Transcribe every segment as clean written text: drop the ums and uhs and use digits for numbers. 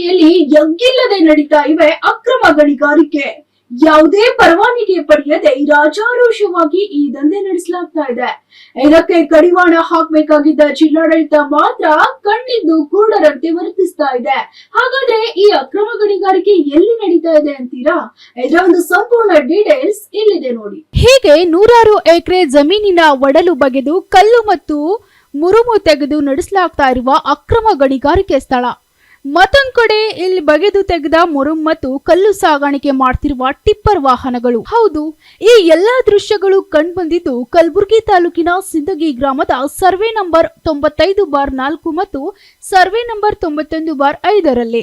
ಜಿಲ್ಲೆಯಲ್ಲಿ ಎಗ್ಗಿಲ್ಲದೆ ನಡೀತಾ ಇವೆ ಅಕ್ರಮ ಗಣಿಗಾರಿಕೆ. ಯಾವುದೇ ಪರವಾನಗಿ ಪಡೆಯದೆ ರಾಜಾರೋಷವಾಗಿ ಈ ದಂಧೆ ನಡೆಸಲಾಗ್ತಾ ಇದೆ. ಇದಕ್ಕೆ ಕಡಿವಾಣ ಹಾಕಬೇಕಾಗಿದ್ದ ಜಿಲ್ಲಾಡಳಿತ ಮಾತ್ರ ಕಣ್ಣಿದ್ದು ಕುರುಡರಂತೆ ವರ್ತಿಸ್ತಾ ಇದೆ. ಹಾಗಾದ್ರೆ ಈ ಅಕ್ರಮ ಗಣಿಗಾರಿಕೆ ಎಲ್ಲಿ ನಡೀತಾ ಇದೆ ಅಂತೀರಾ? ಇದರ ಒಂದು ಸಂಪೂರ್ಣ ಡೀಟೇಲ್ಸ್ ಇಲ್ಲಿದೆ ನೋಡಿ. ಹೀಗೆ ನೂರಾರು ಎಕರೆ ಜಮೀನಿನ ಒಡಲು ಬಗೆದು ಕಲ್ಲು ಮತ್ತು ಮುರುಮು ತೆಗೆದು ನಡೆಸಲಾಗ್ತಾ ಇರುವ ಅಕ್ರಮ ಗಣಿಗಾರಿಕೆ ಸ್ಥಳ. ಮತ್ತೊಂದು ಕಡೆ ಇಲ್ಲಿ ಬಗೆದು ತೆಗೆದ ಮುರುಮ್ ಮತ್ತು ಕಲ್ಲು ಸಾಗಾಣಿಕೆ ಮಾಡ್ತಿರುವ ಟಿಪ್ಪರ್ ವಾಹನಗಳು. ಹೌದು, ಈ ಎಲ್ಲಾ ದೃಶ್ಯಗಳು ಕಂಡುಬಂದಿದ್ದು ಕಲಬುರಗಿ ತಾಲೂಕಿನ ಸಿಂದಗಿ ಗ್ರಾಮದ ಸರ್ವೆ ನಂಬರ್ 95/4 ಮತ್ತು ಸರ್ವೆ ನಂಬರ್ 91/5ರಲ್ಲಿ.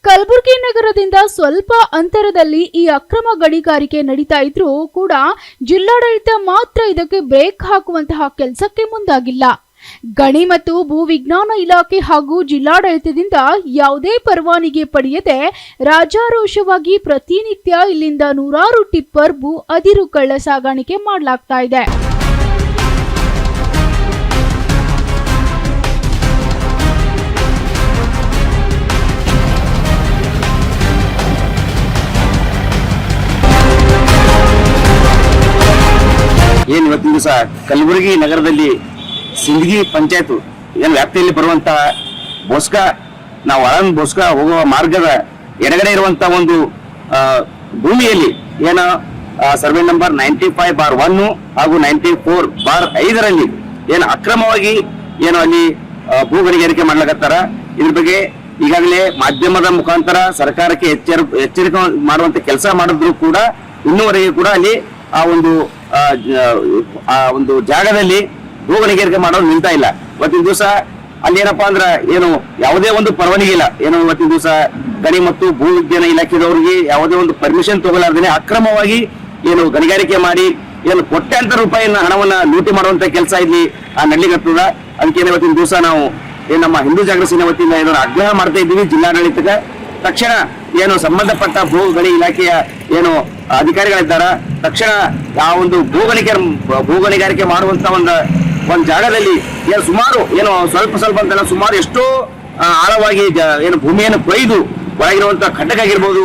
ಕಲಬುರಗಿ ನಗರದಿಂದ ಸ್ವಲ್ಪ ಅಂತರದಲ್ಲಿ ಈ ಅಕ್ರಮ ಗಣಿಗಾರಿಕೆ ನಡೀತಾ ಇದ್ರೂ ಕೂಡ ಜಿಲ್ಲಾಡಳಿತ ಮಾತ್ರ ಇದಕ್ಕೆ ಬ್ರೇಕ್ ಹಾಕುವಂತಹ ಕೆಲಸಕ್ಕೆ ಮುಂದಾಗಿಲ್ಲ. ಗಣಿ ಮತ್ತು ಭೂ ವಿಜ್ಞಾನ ಇಲಾಖೆ ಹಾಗೂ ಜಿಲ್ಲಾಡಳಿತದಿಂದ ಯಾವುದೇ ಪರವಾನಗಿ ಪಡೆಯದೆ ರಾಜಾರೋಷವಾಗಿ ಪ್ರತಿನಿತ್ಯ ಇಲ್ಲಿಂದ ನೂರಾರು ಟಿಪ್ಪರ್ ಭೂ ಅದಿರು ಕಳ್ಳ ಸಾಗಾಣಿಕೆ ಮಾಡಲಾಗ್ತಾ ಇದೆ. ಏನ್ ಇವತ್ತಿನ ದಿವಸ ಕಲಬುರಗಿ ನಗರದಲ್ಲಿ ಸಿಂದಗಿ ಪಂಚಾಯತ್ ಏನ್ ವ್ಯಾಪ್ತಿಯಲ್ಲಿ ಬರುವಂತಹ ಬೋಸ್ಕಾ ನಾವು ಆಳಂದ್ ಬೋಸ್ಕಾ ಹೋಗುವ ಮಾರ್ಗದ ಎಡಗಡೆ ಇರುವಂತಹ ಒಂದು ಭೂಮಿಯಲ್ಲಿ ಏನ ಸರ್ವೆ ನಂಬರ್ 95/1 ಹಾಗೂ 94/5ರಲ್ಲಿ ಏನು ಅಕ್ರಮವಾಗಿ ಏನು ಅಲ್ಲಿ ಭೂ ಗಣಿಗಾರಿಕೆ ಮಾಡ್ಲಾಕತ್ತಾರ. ಇದ್ರ ಬಗ್ಗೆ ಈಗಾಗಲೇ ಮಾಧ್ಯಮದ ಮುಖಾಂತರ ಸರ್ಕಾರಕ್ಕೆ ಎಚ್ಚರಿಕೆ ಮಾಡುವಂತ ಕೆಲಸ ಮಾಡಿದ್ರು ಕೂಡ ಇನ್ನೂವರೆಗೆ ಕೂಡ ಅಲ್ಲಿ ಆ ಒಂದು ಜಾಗದಲ್ಲಿ ಭೂ ಗಣಿಗಾರಿಕೆ ಮಾಡೋದು ನಿಲ್ತಾ ಇಲ್ಲ. ಇವತ್ತಿನ ದಿವಸ ಅಲ್ಲಿ ಏನಪ್ಪಾ ಅಂದ್ರ ಏನು ಯಾವುದೇ ಒಂದು ಪರವಾನಗಿ ಇಲ್ಲ. ಏನು ಇವತ್ತಿನ ದಿವಸ ಗಣಿ ಮತ್ತು ಭೂ ವಿಜ್ಞಾನ ಇಲಾಖೆದವರಿಗೆ ಯಾವುದೇ ಒಂದು ಪರ್ಮಿಷನ್ ತಗೊಳ್ಳಾರ್ದೇನೆ ಅಕ್ರಮವಾಗಿ ಏನು ಗಣಿಗಾರಿಕೆ ಮಾಡಿ ಏನು ಕೋಟ್ಯಾಂತರ ರೂಪಾಯಿನ ಹಣವನ್ನ ಲೂಟಿ ಮಾಡುವಂತ ಕೆಲಸ ಇಲ್ಲಿ ನಡ್ಲಿಕ್ಕತ್ತದ. ಅದಕ್ಕೆ ಇವತ್ತಿನ ದಿವಸ ನಾವು ನಮ್ಮ ಹಿಂದೂ ಜಾಗೃತಿ ಸೇನೆ ವತಿಯಿಂದ ಏನೋ ಆಗ್ರಹ ಮಾಡ್ತಾ ಇದ್ದೀವಿ ಜಿಲ್ಲಾಡಳಿತಕ್ಕೆ. ತಕ್ಷಣ ಏನು ಸಂಬಂಧಪಟ್ಟ ಭೂ ಗಣಿ ಇಲಾಖೆಯ ಏನು ಅಧಿಕಾರಿಗಳಿದ್ದಾರ ತಕ್ಷಣ ಆ ಒಂದು ಭೂ ಗಣಿಗಾರಿಕೆ ಮಾಡುವಂತ ಒಂದು ಜಾಗದಲ್ಲಿ ಏನು ಸುಮಾರು ಏನು ಸ್ವಲ್ಪ ಅಂತಲ್ಲ ಸುಮಾರು ಎಷ್ಟೋ ಆಳವಾಗಿ ಏನು ಭೂಮಿಯನ್ನು ಕೊಯ್ದು ಒಳಗಿರುವಂತಹ ಖಡ್ಡಕ್ಕಾಗಿರ್ಬೋದು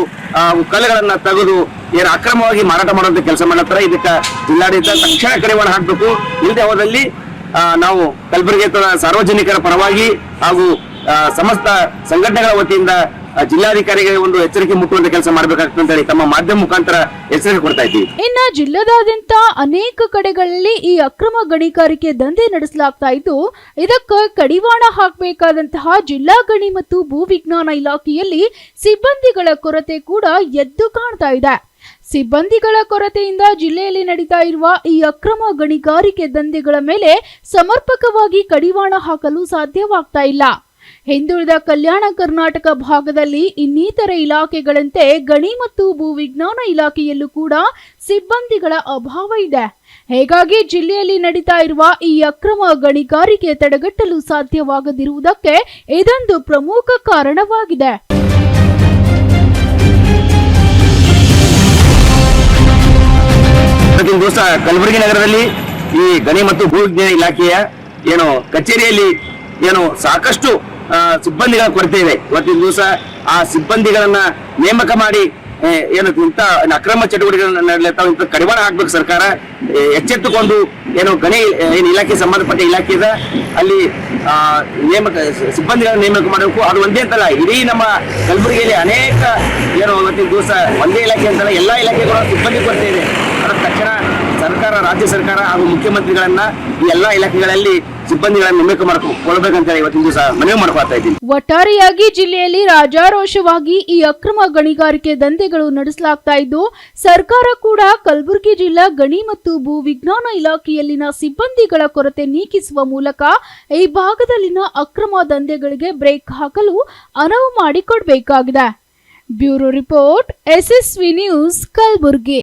ಕಲ್ಲುಗಳನ್ನ ತೆಗೆದು ಏನು ಅಕ್ರಮವಾಗಿ ಮಾರಾಟ ಮಾಡುವಂತ ಕೆಲಸ ಮಾಡತ್ತಾರೆ. ಇದಕ್ಕೆ ಜಿಲ್ಲಾಡಳಿತ ತಕ್ಷಣ ಕಡಿವಾಣ ಹಾಕಬೇಕು. ಇಲ್ಲದೆ ಹೋದಲ್ಲಿ ನಾವು ಕಲಬುರಗಿ ಸಾರ್ವಜನಿಕರ ಪರವಾಗಿ ಹಾಗೂ ಸಮಸ್ತ ಸಂಘಟನೆಗಳ ವತಿಯಿಂದ ಜಿಲ್ಲಾಧಿಕಾರಿಗೆ ಒಂದು ಎಚ್ಚರಿಕೆ ಮುಟ್ಟುವಂತ ಕೆಲಸ ಮಾಡಬೇಕಾಗ್ತದೆ ಅಂತ ಹೇಳಿ ತಮ್ಮ ಮಾಧ್ಯಮ ಮುಖಾಂತರ ಎಚ್ಚರಿಕೆ ಕೊಡ್ತಾ ಇದ್ದೀವಿ. ಇನ್ನು ಜಿಲ್ಲಾದಾದ್ಯಂತ ಅನೇಕ ಕಡೆಗಳಲ್ಲಿ ಈ ಅಕ್ರಮ ಗಣಿಗಾರಿಕೆ ದಂಧೆ ನಡೆಸಲಾಗ್ತಾ ಇದ್ದು ಇದಕ್ಕೆ ಕಡಿವಾಣ ಹಾಕಬೇಕಾದಂತಹ ಜಿಲ್ಲಾ ಗಣಿ ಮತ್ತು ಭೂ ವಿಜ್ಞಾನ ಇಲಾಖೆಯಲ್ಲಿ ಸಿಬ್ಬಂದಿಗಳ ಕೊರತೆ ಕೂಡ ಎದ್ದು ಕಾಣ್ತಾ ಇದೆ. ಸಿಬ್ಬಂದಿಗಳ ಕೊರತೆಯಿಂದ ಜಿಲ್ಲೆಯಲ್ಲಿ ನಡೀತಾ ಇರುವ ಈ ಅಕ್ರಮ ಗಣಿಗಾರಿಕೆ ದಂಧೆಗಳ ಮೇಲೆ ಸಮರ್ಪಕವಾಗಿ ಕಡಿವಾಣ ಹಾಕಲು ಸಾಧ್ಯವಾಗ್ತಾ ಇಲ್ಲ. ಹಿಂದುಳಿದ ಕಲ್ಯಾಣ ಕರ್ನಾಟಕ ಭಾಗದಲ್ಲಿ ಇನ್ನಿತರ ಇಲಾಖೆಗಳಂತೆ ಗಣಿ ಮತ್ತು ಭೂ ವಿಜ್ಞಾನ ಇಲಾಖೆಯಲ್ಲೂ ಕೂಡ ಸಿಬ್ಬಂದಿಗಳ ಅಭಾವ ಇದೆ. ಹೀಗಾಗಿ ಜಿಲ್ಲೆಯಲ್ಲಿ ನಡೀತಾ ಇರುವ ಈ ಅಕ್ರಮ ಗಣಿಗಾರಿಕೆ ತಡೆಗಟ್ಟಲು ಸಾಧ್ಯವಾಗದಿರುವುದಕ್ಕೆ ಇದೊಂದು ಪ್ರಮುಖ ಕಾರಣವಾಗಿದೆ. ದಿವಸ ಕಲಬುರಗಿ ನಗರದಲ್ಲಿ ಈ ಗಣಿ ಮತ್ತು ಭೂ ವಿಜ್ಞಾನ ಇಲಾಖೆಯ ಏನು ಕಚೇರಿಯಲ್ಲಿ ಏನು ಸಾಕಷ್ಟು ಸಿಬ್ಬಂದಿಗಳ ಕೊರತೆ ಇದೆ. ಇವತ್ತಿನ ದಿವಸ ಆ ಸಿಬ್ಬಂದಿಗಳನ್ನ ನೇಮಕ ಮಾಡಿ ಏನು ಇಂಥ ಅಕ್ರಮ ಚಟುವಟಿಕೆಗಳನ್ನ ನಡೆಯುತ್ತಾವೆ ಇಂಥ ಕಡಿವಾಣ ಹಾಕ್ಬೇಕು ಸರ್ಕಾರ. ಎಚ್ಚೆತ್ತುಕೊಂಡು ಏನು ಗಣಿ ಏನು ಇಲಾಖೆ ಸಂಬಂಧಪಟ್ಟ ಇಲಾಖೆ ಇದೆ ಅಲ್ಲಿ ಸಿಬ್ಬಂದಿಗಳನ್ನ ನೇಮಕ ಮಾಡಬೇಕು. ಅದು ಒಂದೇ ಅಂತಲ್ಲ, ಇಡೀ ನಮ್ಮ ಕಲಬುರಗಿಯಲ್ಲಿ ಅನೇಕ ಏನು ಇವತ್ತಿನ ದಿವಸ ಒಂದೇ ಇಲಾಖೆ ಅಂತಲ್ಲ ಎಲ್ಲಾ ಇಲಾಖೆಗಳ ಸಿಬ್ಬಂದಿ ಕೊರತೆ ಇದೆ. ಅದರ ತಕ್ಷಣ ಸರ್ಕಾರ, ರಾಜ್ಯ ಸರ್ಕಾರ ಹಾಗೂ ಮುಖ್ಯಮಂತ್ರಿಗಳನ್ನ ಈ ಎಲ್ಲಾ ಇಲಾಖೆಗಳಲ್ಲಿ ಸಿಬ್ಬಂದಿಗಳನ್ನು ನೇಮಕ ಮಾಡಿಕೊಳ್ಬೇಕಂತ ಇವತ್ತಿನ ದಿವಸ ಮನವಿ ಮಾಡ್ಕೊಳ್ತಾ ಇದ್ದೀನಿ. ಒಟ್ಟಾರೆಯಾಗಿ ಜಿಲ್ಲೆಯಲ್ಲಿ ರಾಜಾರೋಷವಾಗಿ ಈ ಅಕ್ರಮ ಗಣಿಗಾರಿಕೆ ದಂಧೆಗಳು ನಡೆಸಲಾಗ್ತಾ ಇದ್ದು ಸರ್ಕಾರ ಕೂಡ ಕಲಬುರಗಿ ಜಿಲ್ಲಾ ಗಣಿ ಮತ್ತು ಭೂ ವಿಜ್ಞಾನ ಇಲಾಖೆಯಲ್ಲಿನ ಸಿಬ್ಬಂದಿಗಳ ಕೊರತೆ ನೀಗಿಸುವ ಮೂಲಕ ಈ ಭಾಗದಲ್ಲಿನ ಅಕ್ರಮ ದಂಧೆಗಳಿಗೆ ಬ್ರೇಕ್ ಹಾಕಲು ಅನುವು ಮಾಡಿಕೊಡಬೇಕಾಗಿದೆ. Bureau report, SSV news, Kalaburagi.